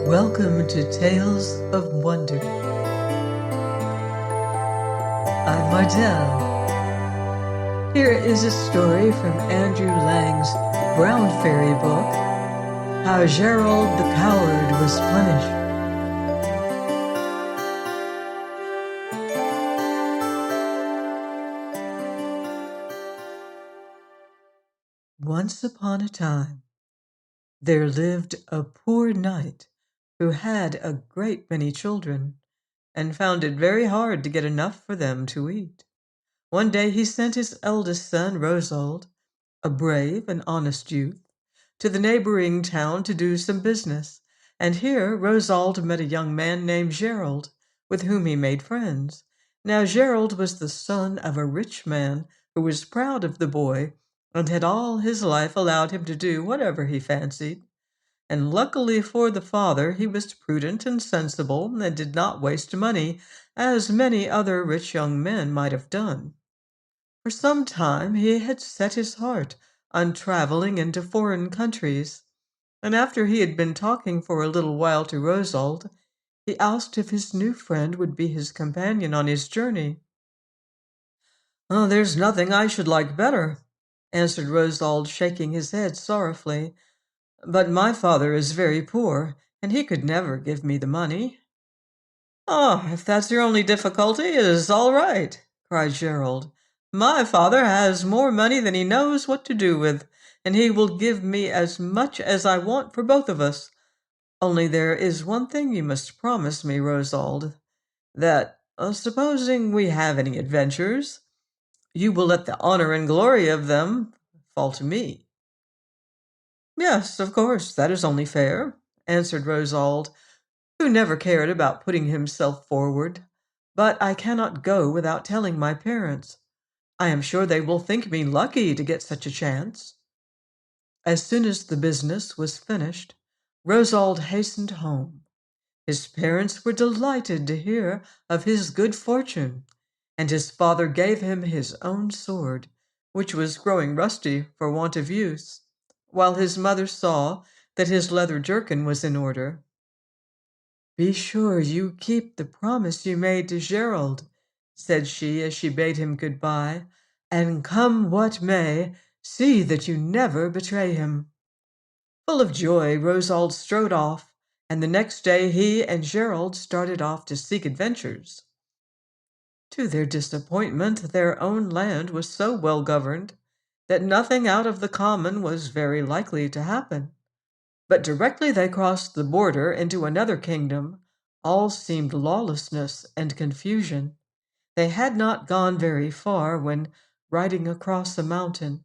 Welcome to Tales of Wonder. I'm Mardell. Here is a story from Andrew Lang's Brown Fairy book, How Geirald the Coward Was Punished. Once upon a time, there lived a poor knight who had a great many children and found it very hard to get enough for them to eat. One day he sent his eldest son, Rosold, a brave and honest youth, to the neighboring town to do some business, and here Rosold met a young man named Geirald, with whom he made friends. Now Geirald was the son of a rich man who was proud of the boy and had all his life allowed him to do whatever he fancied. And luckily for the father, he was prudent and sensible and did not waste money, as many other rich young men might have done. For some time he had set his heart on traveling into foreign countries, and after he had been talking for a little while to Rosold, he asked if his new friend would be his companion on his journey. "Oh, there's nothing I should like better," answered Rosold, shaking his head sorrowfully. "But my father is very poor, and he could never give me the money." "Oh, if that's your only difficulty, it is all right," cried Geirald. "My father has more money than he knows what to do with, and he will give me as much as I want for both of us. Only there is one thing you must promise me, Rosold, that, supposing we have any adventures, you will let the honor and glory of them fall to me." "Yes, of course, that is only fair," answered Rosold, who never cared about putting himself forward. "But I cannot go without telling my parents. I am sure they will think me lucky to get such a chance." As soon as the business was finished, Rosold hastened home. His parents were delighted to hear of his good fortune, and his father gave him his own sword, which was growing rusty for want of use, while his mother saw that his leather jerkin was in order. "Be sure you keep the promise you made to Geirald," said she as she bade him good-bye, "and come what may, see that you never betray him." Full of joy, Rosold strode off, and the next day he and Geirald started off to seek adventures. To their disappointment, their own land was so well governed that nothing out of the common was very likely to happen. But directly they crossed the border into another kingdom, all seemed lawlessness and confusion. They had not gone very far when, riding across a mountain,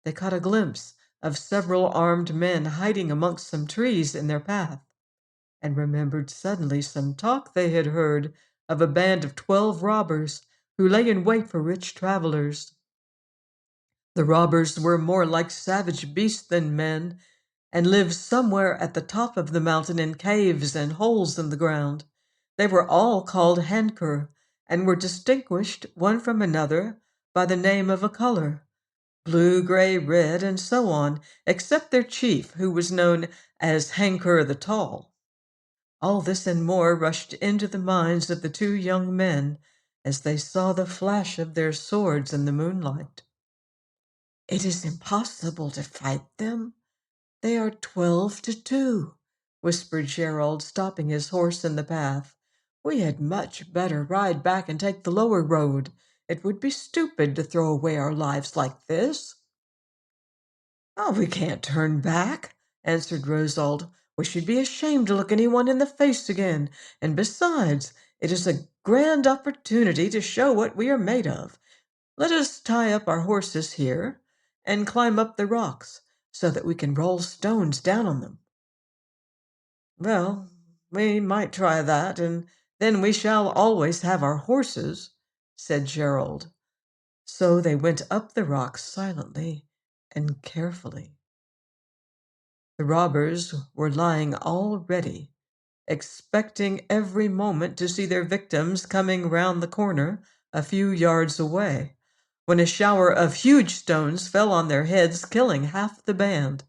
they caught a glimpse of several armed men hiding amongst some trees in their path, and remembered suddenly some talk they had heard of a band of 12 robbers who lay in wait for rich travelers. The robbers were more like savage beasts than men, and lived somewhere at the top of the mountain in caves and holes in the ground. They were all called Henker, and were distinguished one from another by the name of a color, blue, gray, red, and so on, except their chief, who was known as Henker the Tall. All this and more rushed into the minds of the two young men as they saw the flash of their swords in the moonlight. "It is impossible to fight them. They are 12 to 2, whispered Geirald, stopping his horse in the path. "We had much better ride back and take the lower road. It would be stupid to throw away our lives like this." "Oh, we can't turn back," answered Rosold. "We should be ashamed to look anyone in the face again, and besides, it is a grand opportunity to show what we are made of. Let us tie up our horses here and climb up the rocks so that we can roll stones down on them." "Well, we might try that, and then we shall always have our horses," said Geirald. So they went up the rocks silently and carefully. The robbers were lying all ready, expecting every moment to see their victims coming round the corner a few yards away, when a shower of huge stones fell on their heads, killing half the band.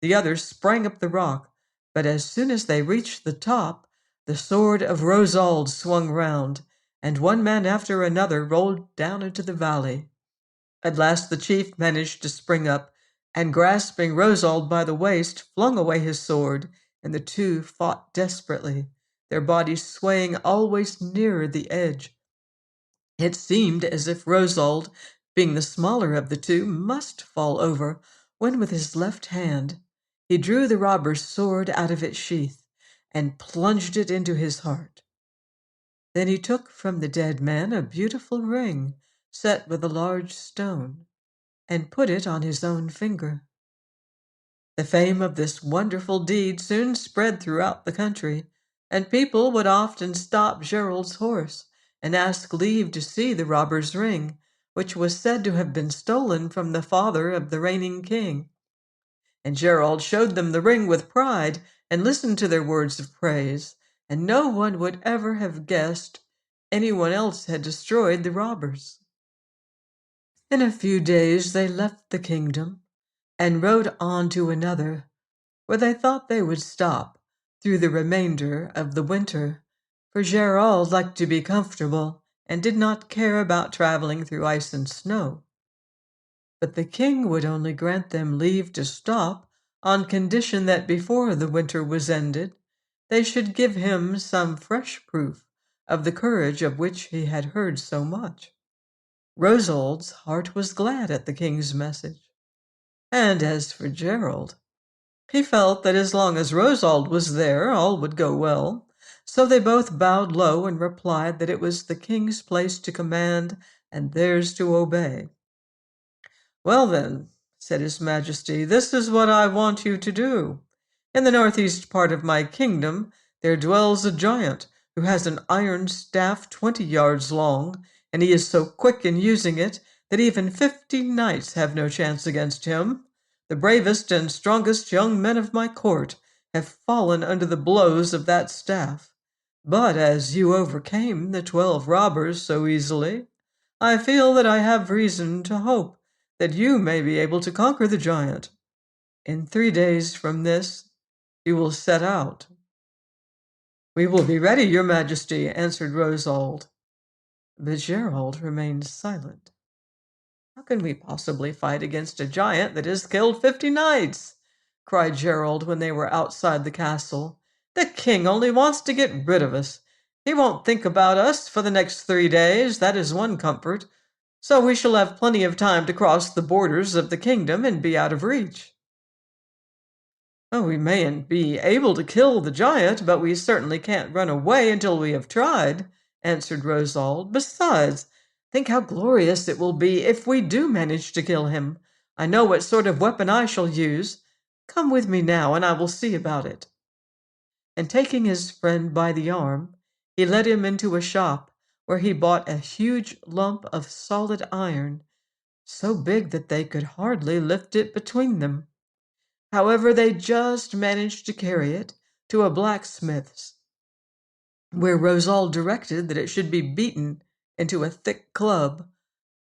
The others sprang up the rock, but as soon as they reached the top, the sword of Rosauld swung round, and one man after another rolled down into the valley. At last the chief managed to spring up, and grasping Rosauld by the waist, flung away his sword, and the two fought desperately, their bodies swaying always nearer the edge. It seemed as if Rosauld, being the smaller of the two, must fall over, when with his left hand he drew the robber's sword out of its sheath and plunged it into his heart. Then he took from the dead man a beautiful ring set with a large stone, and put it on his own finger. The fame of this wonderful deed soon spread throughout the country, and people would often stop Geirald's horse and ask leave to see the robber's ring, which was said to have been stolen from the father of the reigning king. And Geirald showed them the ring with pride and listened to their words of praise, and no one would ever have guessed anyone else had destroyed the robbers. In a few days they left the kingdom and rode on to another, where they thought they would stop through the remainder of the winter, for Geirald liked to be comfortable and did not care about traveling through ice and snow. But the king would only grant them leave to stop on condition that before the winter was ended, they should give him some fresh proof of the courage of which he had heard so much. Rosald's heart was glad at the king's message, and as for Geirald, he felt that as long as Rosauld was there, all would go well. So they both bowed low and replied that it was the king's place to command and theirs to obey. "Well, then," said his majesty, "this is what I want you to do. In the northeast part of my kingdom there dwells a giant who has an iron staff 20 yards long, and he is so quick in using it that even 50 knights have no chance against him. The bravest and strongest young men of my court have fallen under the blows of that staff. But as you overcame the 12 robbers so easily, I feel that I have reason to hope that you may be able to conquer the giant. In 3 days from this, you will set out." "We will be ready, your majesty," answered Rosauld. But Geirald remained silent. "How can we possibly fight against a giant that has killed 50 knights?" cried Geirald when they were outside the castle. "The king only wants to get rid of us. He won't think about us for the next 3 days, that is one comfort. So we shall have plenty of time to cross the borders of the kingdom and be out of reach." "Oh, we mayn't be able to kill the giant, but we certainly can't run away until we have tried," answered Rosauld. "Besides, think how glorious it will be if we do manage to kill him. I know what sort of weapon I shall use. Come with me now, and I will see about it." And taking his friend by the arm, he led him into a shop where he bought a huge lump of solid iron, so big that they could hardly lift it between them. However, they just managed to carry it to a blacksmith's, where Rosauld directed that it should be beaten into a thick club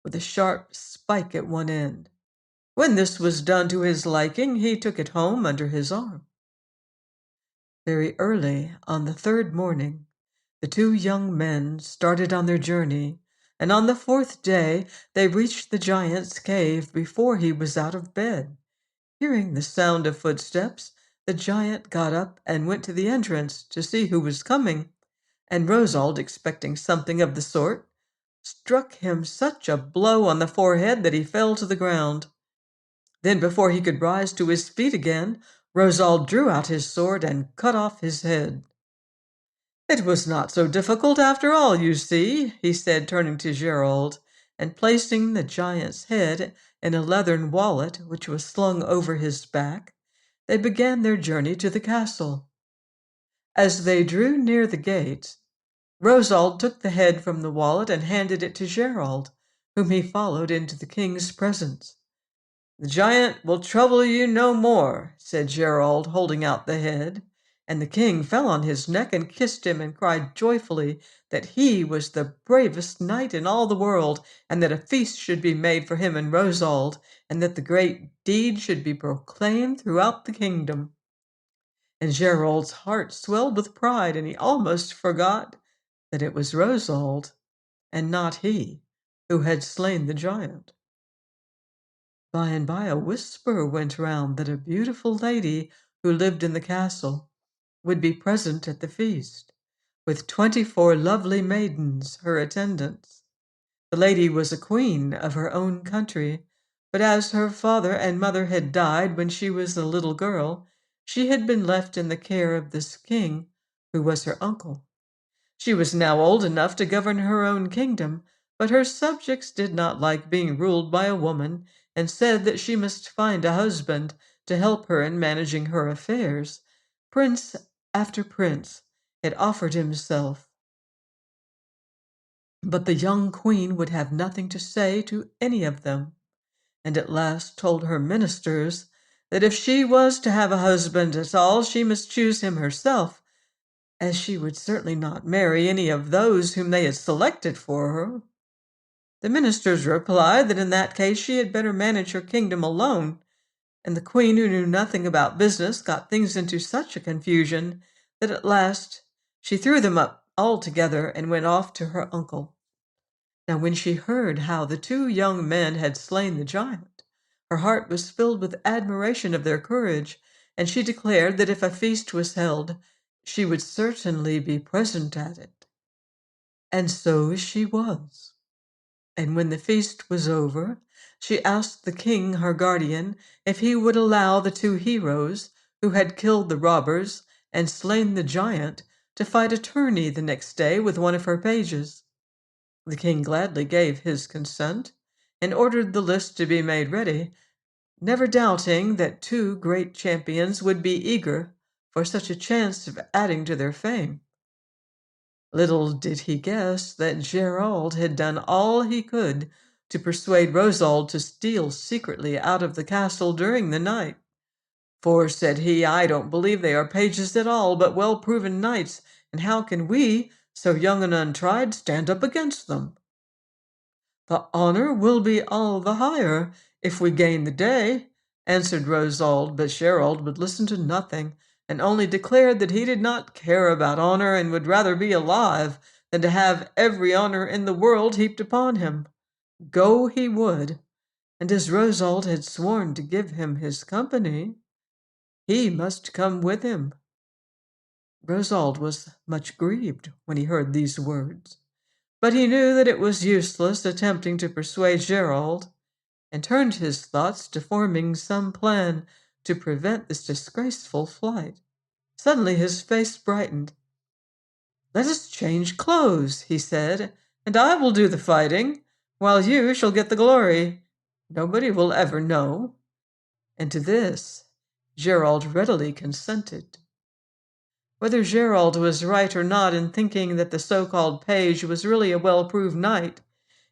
with a sharp spike at one end. When this was done to his liking, he took it home under his arm. Very early on the 3rd morning, the two young men started on their journey, and on the 4th day they reached the giant's cave before he was out of bed. Hearing the sound of footsteps, the giant got up and went to the entrance to see who was coming, and Rosauld, expecting something of the sort, struck him such a blow on the forehead that he fell to the ground. Then, before he could rise to his feet again, Rosauld drew out his sword and cut off his head. "It was not so difficult after all, you see," he said, turning to Geirald, and placing the giant's head in a leathern wallet which was slung over his back, they began their journey to the castle. As they drew near the gates, Rosauld took the head from the wallet and handed it to Geirald, whom he followed into the king's presence. "The giant will trouble you no more," said Geirald, holding out the head. And the king fell on his neck and kissed him and cried joyfully that he was the bravest knight in all the world, and that a feast should be made for him and Rosauld, and that the great deed should be proclaimed throughout the kingdom. And Geirald's heart swelled with pride, and he almost forgot that it was Rosauld, and not he, who had slain the giant. By and by a whisper went round that a beautiful lady who lived in the castle would be present at the feast, with 24 lovely maidens, her attendants. The lady was a queen of her own country, but as her father and mother had died when she was a little girl, she had been left in the care of this king, who was her uncle. She was now old enough to govern her own kingdom, but her subjects did not like being ruled by a woman, and said that she must find a husband to help her in managing her affairs. Prince after prince had offered himself, but the young queen would have nothing to say to any of them, and at last told her ministers that if she was to have a husband at all, she must choose him herself, as she would certainly not marry any of those whom they had selected for her. The ministers replied that in that case she had better manage her kingdom alone, and the queen, who knew nothing about business, got things into such a confusion that at last she threw them up altogether and went off to her uncle. Now when she heard how the 2 young men had slain the giant, her heart was filled with admiration of their courage, and she declared that if a feast was held, she would certainly be present at it. And so she was. And when the feast was over, she asked the king, her guardian, if he would allow the 2 heroes who had killed the robbers and slain the giant to fight a tourney the next day with one of her pages. The king gladly gave his consent and ordered the list to be made ready, never doubting that 2 great champions would be eager for such a chance of adding to their fame. Little did he guess that Geirald had done all he could to persuade Rosauld to steal secretly out of the castle during the night. For, said he, I don't believe they are pages at all, but well-proven knights, and how can we, so young and untried, stand up against them? The honor will be all the higher if we gain the day, answered Rosauld, but Geirald would listen to nothing, and only declared that he did not care about honor and would rather be alive than to have every honor in the world heaped upon him. Go he would, and as Rosauld had sworn to give him his company, he must come with him. Rosauld was much grieved when he heard these words, but he knew that it was useless attempting to persuade Geirald, and turned his thoughts to forming some plan to prevent this disgraceful flight. Suddenly his face brightened. Let us change clothes, he said, and I will do the fighting, while you shall get the glory. Nobody will ever know. And to this Geirald readily consented. Whether Geirald was right or not in thinking that the so-called page was really a well-proved knight,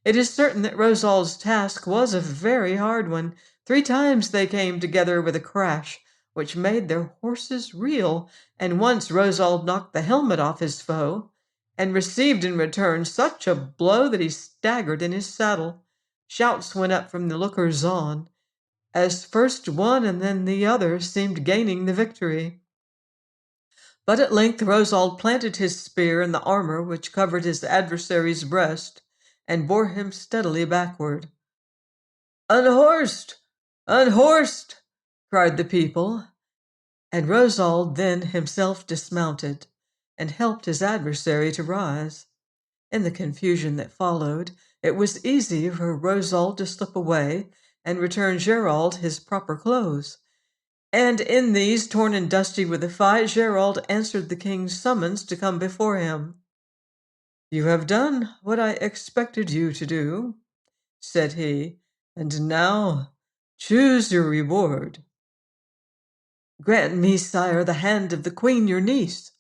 it is certain that Rosald's task was a very hard one. 3 times they came together with a crash which made their horses reel, and once Rosauld knocked the helmet off his foe, and received in return such a blow that he staggered in his saddle. Shouts went up from the lookers-on, as first one and then the other seemed gaining the victory. But at length Rosauld planted his spear in the armor which covered his adversary's breast, and bore him steadily backward. Unhorsed! Unhorsed! Cried the people, and Rosauld then himself dismounted, and helped his adversary to rise. In the confusion that followed, it was easy for Rosauld to slip away and return Geirald his proper clothes. And in these, torn and dusty with the fight, Geirald answered the king's summons to come before him. You have done what I expected you to do, said he, and now choose your reward. Grant me, sire, the hand of the queen your niece,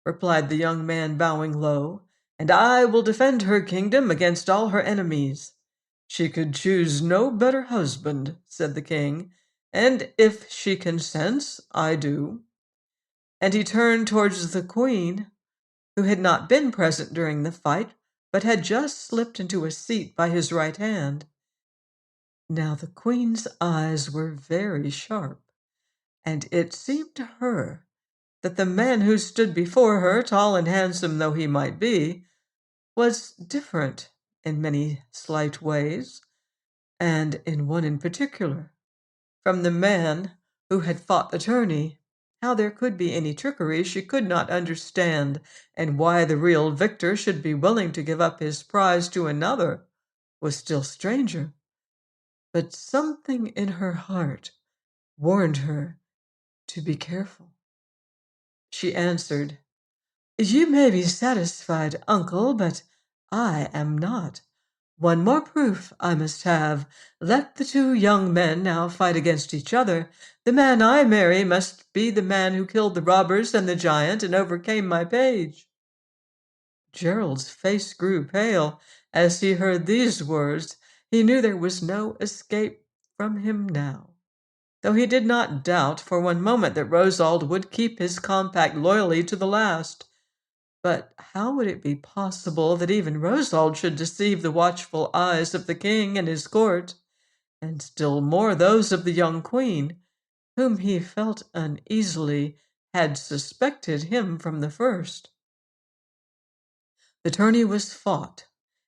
replied the young man, bowing low, and I will defend her kingdom against all her enemies. She could choose no better husband, said the king, and if she consents, I do. and he turned towards the queen, who had not been present during the fight, but had just slipped into a seat by his right hand. Now the queen's eyes were very sharp, and it seemed to her that the man who stood before her, tall and handsome though he might be, was different in many slight ways, and in one in particular, from the man who had fought the tourney. How there could be any trickery she could not understand, and why the real victor should be willing to give up his prize to another was still stranger. But something in her heart warned her to be careful. She answered, "You may be satisfied, uncle, but I am not. One more proof I must have. Let the two young men now fight against each other. The man I marry must be the man who killed the robbers and the giant and overcame my page." Geirald's face grew pale as he heard these words. He knew there was no escape from him now, though he did not doubt for one moment that Rosald would keep his compact loyally to the last. But how would it be possible that even Rosald should deceive the watchful eyes of the king and his court, and still more those of the young queen, whom he felt uneasily had suspected him from the first? The tourney was fought,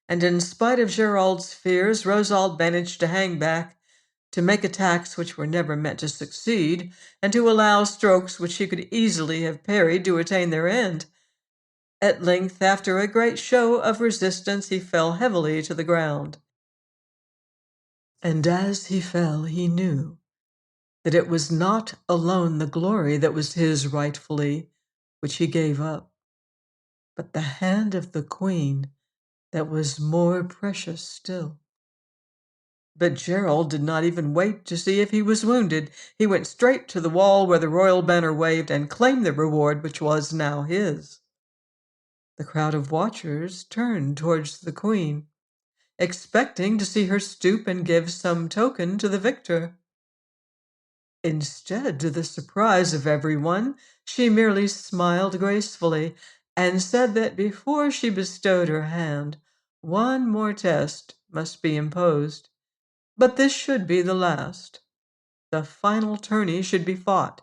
and in spite of Geirald's fears, Rosald managed to hang back, to make attacks which were never meant to succeed, and to allow strokes which he could easily have parried to attain their end. At length, after a great show of resistance, he fell heavily to the ground. And as he fell, he knew that it was not alone the glory that was his rightfully, which he gave up, but the hand of the queen that was more precious still. But Geirald did not even wait to see if he was wounded. He went straight to the wall where the royal banner waved and claimed the reward which was now his. The crowd of watchers turned towards the queen, expecting to see her stoop and give some token to the victor. Instead, to the surprise of everyone, she merely smiled gracefully and said that before she bestowed her hand, one more test must be imposed. But this should be the last. The final tourney should be fought.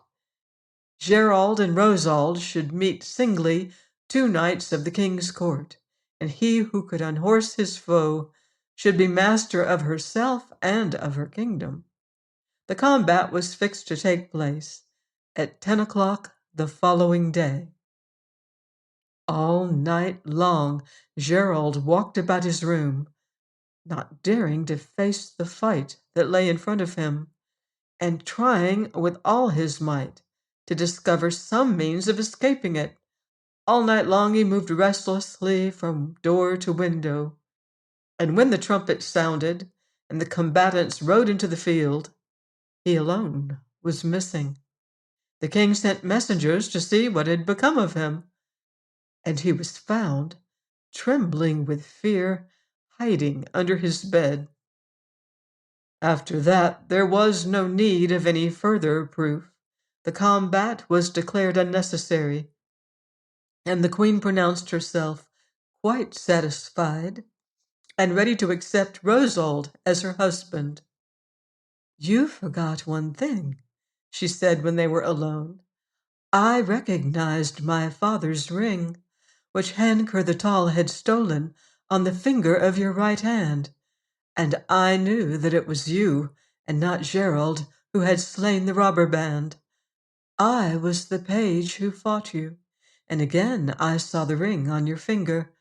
Geirald and Rosald should meet singly, two knights of the king's court, and he who could unhorse his foe should be master of herself and of her kingdom. The combat was fixed to take place at 10 o'clock the following day. All night long, Geirald walked about his room, not daring to face the fight that lay in front of him, and trying with all his might to discover some means of escaping it. All night long he moved restlessly from door to window, and when the trumpet sounded and the combatants rode into the field, he alone was missing. The king sent messengers to see what had become of him, and he was found, trembling with fear, hiding under his bed. After that, there was no need of any further proof. The combat was declared unnecessary, and the queen pronounced herself quite satisfied and ready to accept Rosald as her husband. "You forgot one thing," she said when they were alone. "I recognized my father's ring, which Henker the Tall had stolen, on the finger of your right hand, and I knew that it was you, and not Geirald, who had slain the robber band. I was the page who fought you, and again I saw the ring on your finger,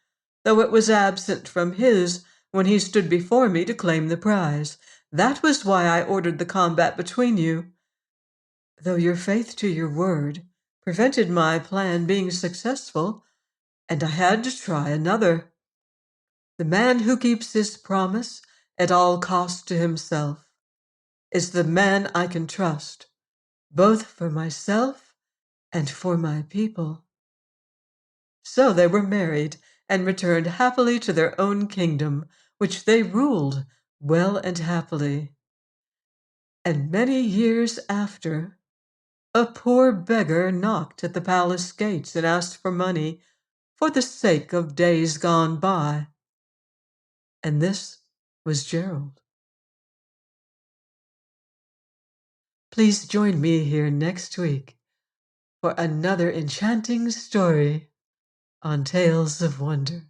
though it was absent from his when he stood before me to claim the prize. That was why I ordered the combat between you, though your faith to your word prevented my plan being successful, and I had to try another. The man who keeps his promise at all costs to himself is the man I can trust, both for myself and for my people." So they were married and returned happily to their own kingdom, which they ruled well and happily. And many years after, A poor beggar knocked at the palace gates and asked for money for the sake of days gone by. And this was Geirald. Please join me here next week for another enchanting story on Tales of Wonder.